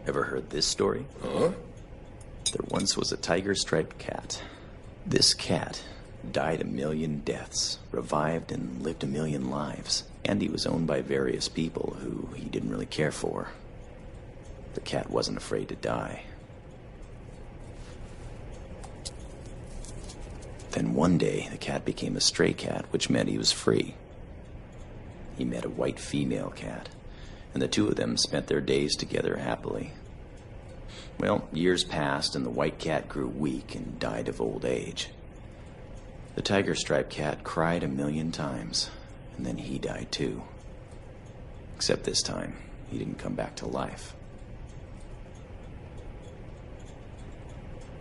Ever heard this story? Huh? There once was a tiger-striped cat. This cat died 1,000,000 deaths, revived and lived 1,000,000 lives, and he was owned by various people who he didn't really care for. The cat wasn't afraid to die. Then one day, the cat became a stray cat, which meant he was free. He met a white female cat, and the two of them spent their days together happily. Well, years passed, and the white cat grew weak and died of old age. The tiger-striped cat cried 1,000,000 times, and then he died too. Except this time, he didn't come back to life.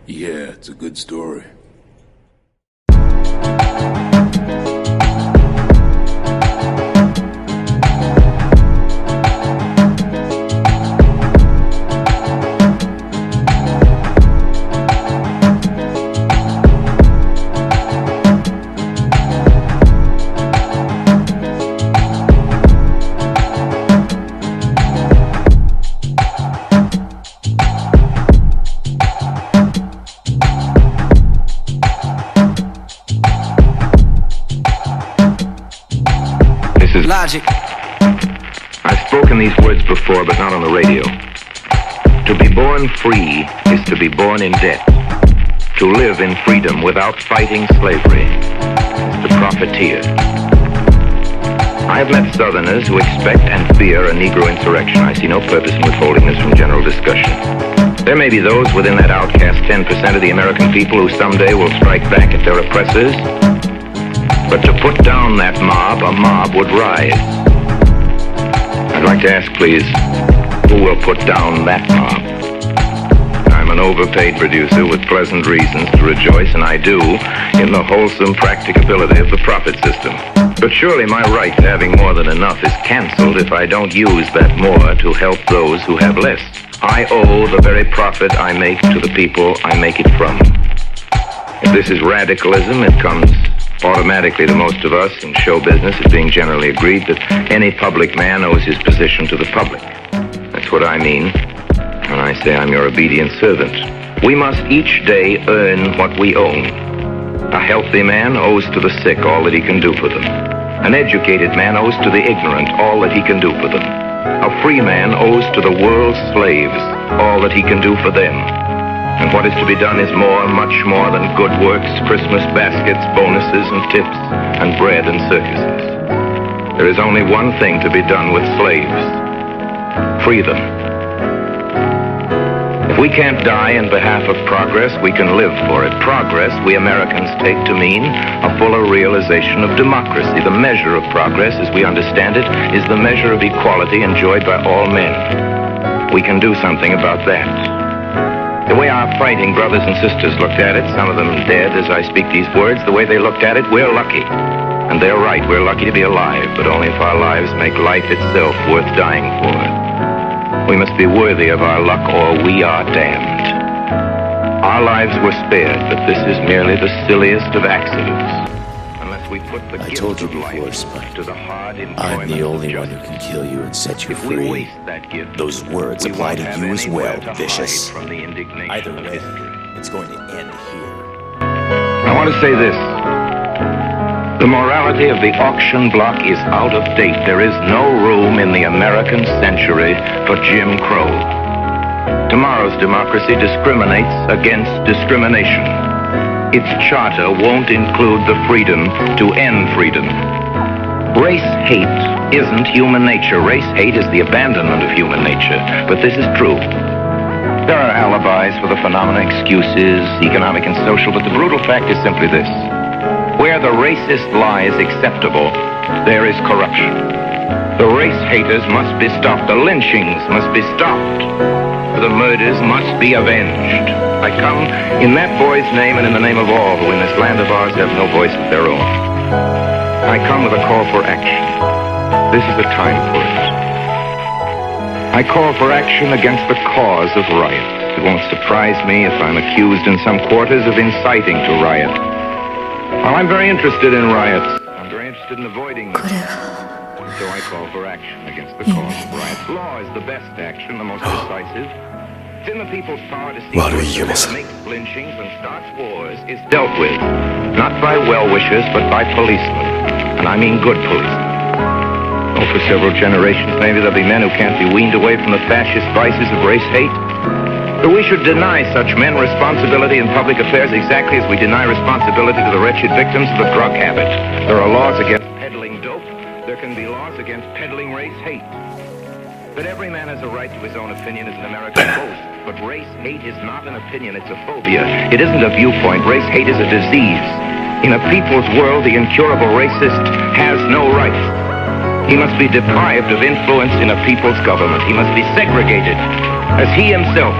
Yeah, it's a good story. Logic. I've spoken these words before, but not on the radio. To be born free is to be born in debt. To live in freedom without fighting slavery is to profiteer. I have met Southerners who expect and fear a Negro insurrection. I see no purpose in withholding this from general discussion. There may be those within that outcast 10% of the American people who someday will strike back at their oppressors. But to put down that mob, a mob would rise. I'd like to ask, please, who will put down that mob? I'm an overpaid producer with pleasant reasons to rejoice, and I do, in the wholesome practicability of the profit system. But surely my right to having more than enough is canceled if I don't use that more to help those who have less. I owe the very profit I make to the people I make it from. If this is radicalism, it comes automatically to most of us in show business. It's being generally agreed that any public man owes his position to the public. That's what I mean when I say I'm your obedient servant. We must each day earn what we own. A healthy man owes to the sick all that he can do for them. An educated man owes to the ignorant all that he can do for them. A free man owes to the world's slaves all that he can do for them. And what is to be done is more, much more than good works, Christmas baskets, bonuses and tips, and bread and circuses. There is only one thing to be done with slaves. Free them. If we can't die in behalf of progress, we can live for it. Progress, we Americans take to mean a fuller realization of democracy. The measure of progress, as we understand it, is the measure of equality enjoyed by all men. We can do something about that. The way our fighting brothers and sisters looked at it, some of them dead as I speak these words, the way they looked at it, we're lucky. And they're right, we're lucky to be alive, but only if our lives make life itself worth dying for. We must be worthy of our luck or we are damned. Our lives were spared, but this is merely the silliest of accidents. Unless we put the I gift told you of before, life Spike. to the hard I'm employment the of only one justice. who can kill you and set you If we free. waste that gift, Those words we apply won't to have you as anywhere well, to vicious. hide from the indignation Either of way, history. it's going to end here. I want to say this. The morality of the auction block is out of date. There is no room in the American century for Jim Crow. Tomorrow's democracy discriminates against discrimination. Its charter won't include the freedom to end freedom. Race hate isn't human nature. Race hate is the abandonment of human nature. But this is true. There are alibis for the phenomena, excuses, economic and social, but the brutal fact is simply this. Where the racist lie is acceptable, there is corruption. The race haters must be stopped. The lynchings must be stopped. The murders must be avenged. I come in that boy's name and in the name of all who in this land of ours have no voice of their own. I come with a call for action. This is the time for it. I call for action against the cause of riot. It won't surprise me if I'm accused in some quarters of inciting to riot. Well, I'm very interested in riots. I'm very interested in avoiding them. so I call for action against the cause of riots. Law is the best action, the most decisive. It's in the people's power to see 말을 what 이용해서. makes lynchings and starts wars is dealt with, not by well-wishers, but by policemen. And I mean good policemen. Oh, for several generations, maybe there'll be men who can't be weaned away from the fascist vices of race hate. But we should deny such men responsibility in public affairs exactly as we deny responsibility to the wretched victims of the drug habit. There are laws against peddling dope. There can be laws against peddling race hate. That every man has a right to his own opinion is an American boast. But race hate is not an opinion, it's a phobia. It isn't a viewpoint. Race hate is a disease. In a people's world, the incurable racist has no rights. He must be deprived of influence in a people's government. He must be segregated, as he himself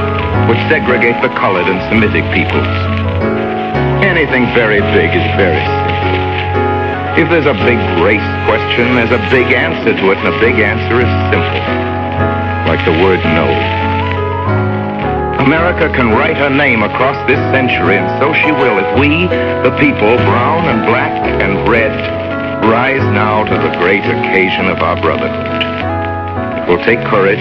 would segregate the colored and Semitic peoples. Anything very big is very simple. If there's a big race question, there's a big answer to it, and a big answer is simple. Like the word no. America can write her name across this century, and so she will if we, the people, brown and black and red, rise now to the great occasion of our brotherhood. It will take courage.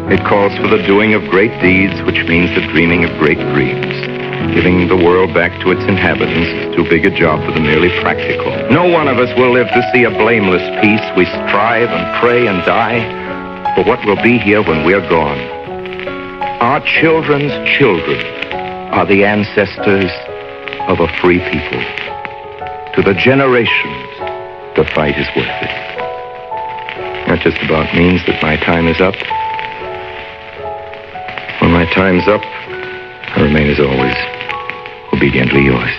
It calls for the doing of great deeds, which means the dreaming of great dreams. Giving the world back to its inhabitants is too big a job for the merely practical. No one of us will live to see a blameless peace. We strive and pray and die for what will be here when we're gone. Our children's children are the ancestors of a free people. To the generations, the fight is worth it. That just about means that my time is up. When my time's up, I remain as always, obediently yours.